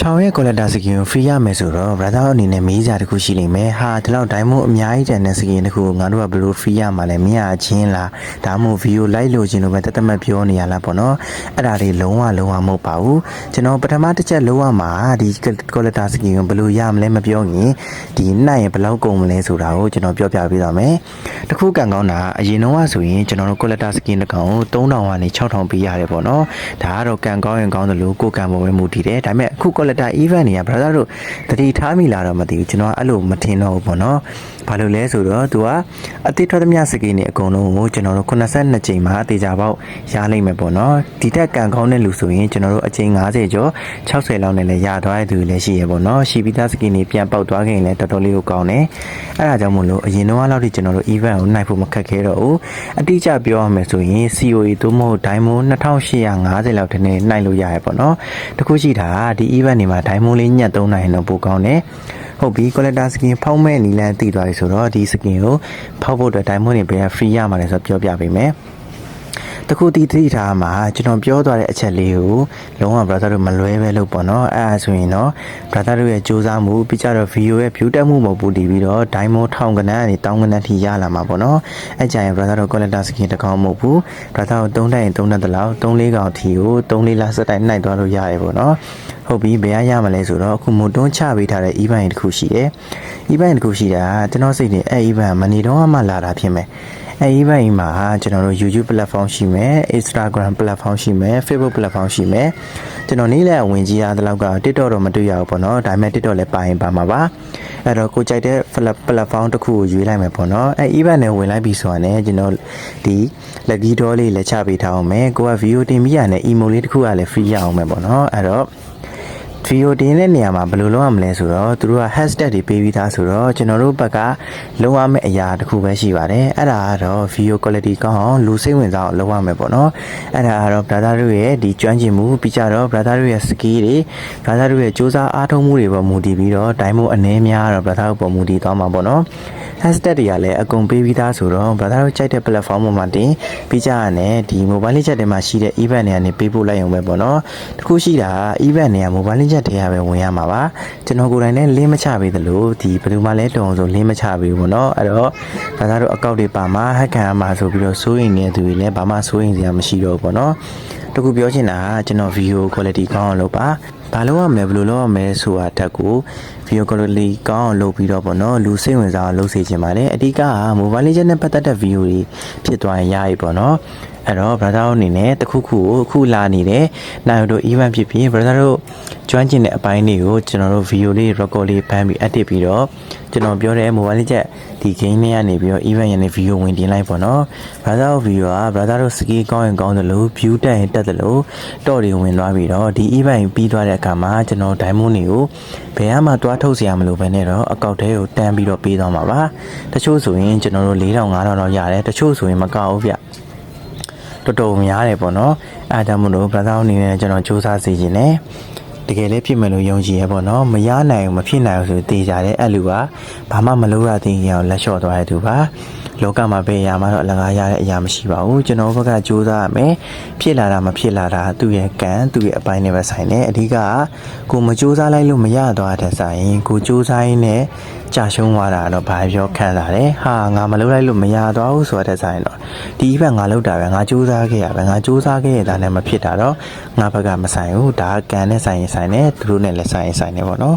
ချောင်းရဲ့ collector skin ကို free ရမယ်ဆိုတော့ brother အနေနဲ့မေးကြတခုရှိလိမ့်မယ်ဟာဒီလောက် diamond အများကြီးတန်တဲ့ skin တခုကိုငါတို့ကဘယ်လို free ရမှာလဲမရချင်းလားဒါမှမဟုတ် video like လို့ခြင်းလို့ပဲတသက်မဲ့ပြောနေရလားပေါ့နော်အဲ့ဒါတွေလုံးဝမဟုတ်ပါဘူးကျွန်တော်ပထမတစ်ချက်လုံးဝမှာဒီ collector skin ကိုဘယ်လိုရမလဲမပြောရင်ဒီနိုင်ရင်ဘယ်လောက်ကုန်မလဲဆိုတာကိုကျွန်တော်ပြောပြပေးပါမယ်တခုကန်ကောင်းတာအရင်တော့ဆိုရင်ကျွန်တော်တို့ collector skin တစ်ကောင်ကို3000ကနေ6000ပေးရတယ်ပေါ့နော်ဒါကတော့ကန်ကောင်းရင်ကောင်းတယ်လို့ကိုကန်ပေါ်ပဲမူတည်တယ်ဒါပေမဲ့အခု collector event တွေက brother တို့တတိထားမိလာတော့မသိဘူးကျွန်တော်အဲ့လိုမထင်တော့ဘူးပေါ့နော်ဘာလို့လဲဆိုတော့သူကအတိထွက်သမျှစကီနေအကုန်လုံးကိုကျွန်တော်တို့82ကြိမ်မှာအသေးချာပေါက်ရလိမ့်မယ်ပေါ့နော်ဒီတက်ကန်ကောင်းတဲ့လူဆိုရင်ကျွန်တော်တို့အချိန်90ကျော်60လောက်နဲ့လည်းရသွားတဲ့သူတွေလည်းရှိရပေါ့နော်ရှိပြီးသားစကီနေပြန်ပေါက်သွားခင်လည်းတော်တော်လေးကိုကောင်းတယ်အဲ့ဒါကြောင့်မို့လို့အရင်တော့လောက်ထိကျွန်တော်တို့ event ကိုနိုင်ဖို့မခက်ခဲတော့ဘူးအတိအကျပြောရမယ်ဆိုရင် COE သို့မဟုတ် Diamond 2850လောက်တနေ့နိုင်လို့ရရပေါ့နော်တခုရှိတာဒီ event တွေမှာ Diamond လေးညက်သုံးနိုင်တော့ပိုကောင်းတယ်ဟုတ်ပြီ collector skin ဖောက်မဲ့နီလန်းတည်သွားပြီဆိုတော့ဒီ skin ကိုဖောက်ဖို့အတွက် diamond တွေဘယ် free ရမှာလဲဆိုတော့ပြောပြပေးမယ်တခုတီးတိထားမှာကျွန်တော်ပြောသွားတဲ့အချက်လေးကိုလုံးဝ brother တို့မလွဲပဲလို့ပေါ့နော်အဲ့ဒါဆိုရင်တော့ brother တို့ရဲ့စူးစမ်းမှုပြီးကြတော့ video ရဲ့ view တက်မှုမပူတည်ပြီးတော့ diamond ထောင်ကနန်းကနေတောင်းကနန်းထိရလာမှာပေါ့နော်အဲ့ကြရင် brother တို့ collector skin တစ်ကောင်မဟုတ်ဘူး brother တို့3တိုက်ရင်3တက်တလောက်3-4ကောင်ထီကို3-4လစက်တိုင်းနှိုက်သွားလို့ရတယ်ပေါ့နော်ဟုတ်ပြီဘယ်ရမလဲဆိုတော့အခုမို့တွန်းချပေးထားတဲ့ event တစ်ခုရှိတယ် event တစ်ခုရှိတာကျွန်တော်စိတ်နေအဲ့ event မနေတော့မှလာတာဖြစ်မယ်အဲ့ event မှာကျွန်တော်တို့ YouTube platform ရှိမယ် Instagram platform ရှိမယ် Facebook platform ရှိမယ်ကျွန်တော်နေ့လည်းဝင်ကြည့်ရတဲ့လောက်က TikTok တော့မတွေ့ရဘူးပေါ့နော်ဒါပေမဲ့ TikTok လည်းပါရင်ပါမှာပါအဲ့တော့ကိုကြိုက်တဲ့ platform တစ်ခုကိုရွေးလိုက်မယ်ပေါ့နော်အဲ့ event နဲ့ဝင်လိုက်ပြီဆိုတာနဲ့ကျွန်တော်ဒီ lucky draw လေးလည်းချပေးထားအောင်မယ်ကိုက video တင်ပြီးရတဲ့ emo လေးတစ်ခုကလည်း free ရအောင်မယ်ပေါ့နော်အဲ့တော့video တင်တဲ့နေရာမှာဘယ်လိုလုပ်ရမလဲဆိုတော့သူတို့က hashtag တွေပေးပြီးသားဆိုတော့ကျွန်တော်တို့ဘက်ကလုံးဝမဲ့အရာတစ်ခုပဲရှိပါတယ်အဲ့ဒါကတော့ video quality ကောင်းအောင်လူစိတ်ဝင်စားအောင်လုပ်ရမယ်ပေါ့နော်အဲ့ဒါကတော့ brother တို့ရဲ့ဒီကျွမ်းကျင်မှုပြီးကြတော့ brother တို့ရဲ့ skill တွေ brother တို့ရဲ့စူးစမ်းအားထုတ်မှုတွေပေါ်မူတည်ပြီးတော့ diamond အနည်းများတော့ brother တို့ပေါ်မူတည်သွားမှာပေါ့နော်hashtag တွေကလည်းအကုန်ပေးပြီးသားဆိုတော့ brother တို့ကြိုက်တဲ့ platform ပေါ်မှာတင်ပြီးကြရတယ်ဒီ mobile chat တွေမှာရှိတဲ့ event တွေကနေပေးပို့လိုက်အောင်ပဲပေါ့နော်တခုရှိတာ event တွေက mobile chat တွေကပဲဝင်ရမှာပါကျွန်တော်ကိုယ်တိုင်လည်း link မချပေးသလိုဒီဘယ်သူမှလည်းတုံဆို link မချပေးဘူးပေါ့နော်အဲ့တော့ brother တို့ account တွေပါမှာ hack ခံရမှာဆိုပြီးတော့စိုးရိမ်နေသူတွေလည်းဘာမှစိုးရိမ်စရာမရှိတော့ဘူးပေါ့နော်တခုပြောချင်တာကကျွန်တော် video quality ကောင်းအောင်လုပ်ပါဘာလို့ရမလဲဘယ်လိုလုပ်ရမလဲဆိုတာတက်ကို video quality ကောင်းအောင်လုပ်ပြီးတော့ပေါ့နော်လူစိတ်ဝင်စားအောင်လုပ်စေချင်ပါတယ်အဓိကက mobile legend နဲ့ပတ်သက်တဲ့ video တွေဖြစ်သွားရင်ရပြီပေါ့နော်အဲ့တော့ brother အနေနဲ့တခုခုကိုအခုလာနေတဲ့နိုင်တို့ event ဖြစ်ဖြစ် brother တို့ကျွမ်းကျင်တဲ့အပိုင်းတွေကိုကျွန်တော်တို့ video လေး record လေးဖမ်းပြီး edit ပြီးတော့ကျွန်တော်ပြောတဲ့ mobile legend ဒီ game လေးကနေပြီးတော့ event ရနေ video ဝင်တင်လိုက်ပေါ့နော် brother တို့ video က brother တို့ skill ကောင်းရင်ကောင်းတယ်လို့ view တက်ရင်တက်တယ်လို့တော့တွေဝင်သွားပြီးတော့ဒီ event ပြီးသွားတဲ့အခါမှာကျွန်တော် diamond တွေကိုဘယ်မှသွားထုတ်စရာမလိုဘဲနဲ့တော့အကောက်ထဲကိုတန်းပြီးတော့ပေးသွားမှာပါတချို့ဆိုရင်ကျွန်တော်တို့4000-5000တော့ရတယ်တချို့ဆိုရင်မကောက်ဘူးဗျတော်တော်များတယ်ပေါ့နော်အဲဒါကြောင့်မလို့ brother အနေနဲ့ကျွန်တော်စူးစမ်းစီခြင်းနဲ့တကယ်လည်းဖြစ်မယ်လို့ယုံကြည်ရပေါ့နော်မရနိုင်ဘူးမဖြစ်နိုင်ဘူးဆိုတေးကြတယ်အဲ့လူကဘာမှမလုပ်ရသေးရင်အောင်လက်လျှော့သွားတဲ့သူပါလောကမှာဘယ်အရာမှတော့အလကားရတဲ့အရာမရှိပါဘူးကျွန်တော်ဘက်ကစူးစမ်းရမယ်ဖြစ်လာတာမဖြစ်လာတာသူ့ရဲ့ကံသူ့ရဲ့အပိုင်းနဲ့ပဲဆိုင်တယ်အဓိကကိုမစူးစမ်းလိုက်လို့မရသွားတဲ့ဆိုင်ကိုစူးစမ်းရင်းနဲ့ကြာရှုံးသွားတာတော့ဘာပြောခံစားတယ်ဟာငါမလုပ်လိုက်လို့မရသွားဘူးဆိုတဲ့ဆိုင်တော့ဒီဘက်ငါလုပ်တာပဲငါစူးစမ်းခဲ့ရပဲငါစူးစမ်းခဲ့ရတာနဲ့မဖြစ်တာတော့ငါဘက်ကမဆိုင်ဘူးဒါကံနဲ့ဆိုင်ရင်ဆိုင်တယ်သူတို့နဲ့လည်းဆိုင်ရင်ဆိုင်တယ်ပေါ့နော်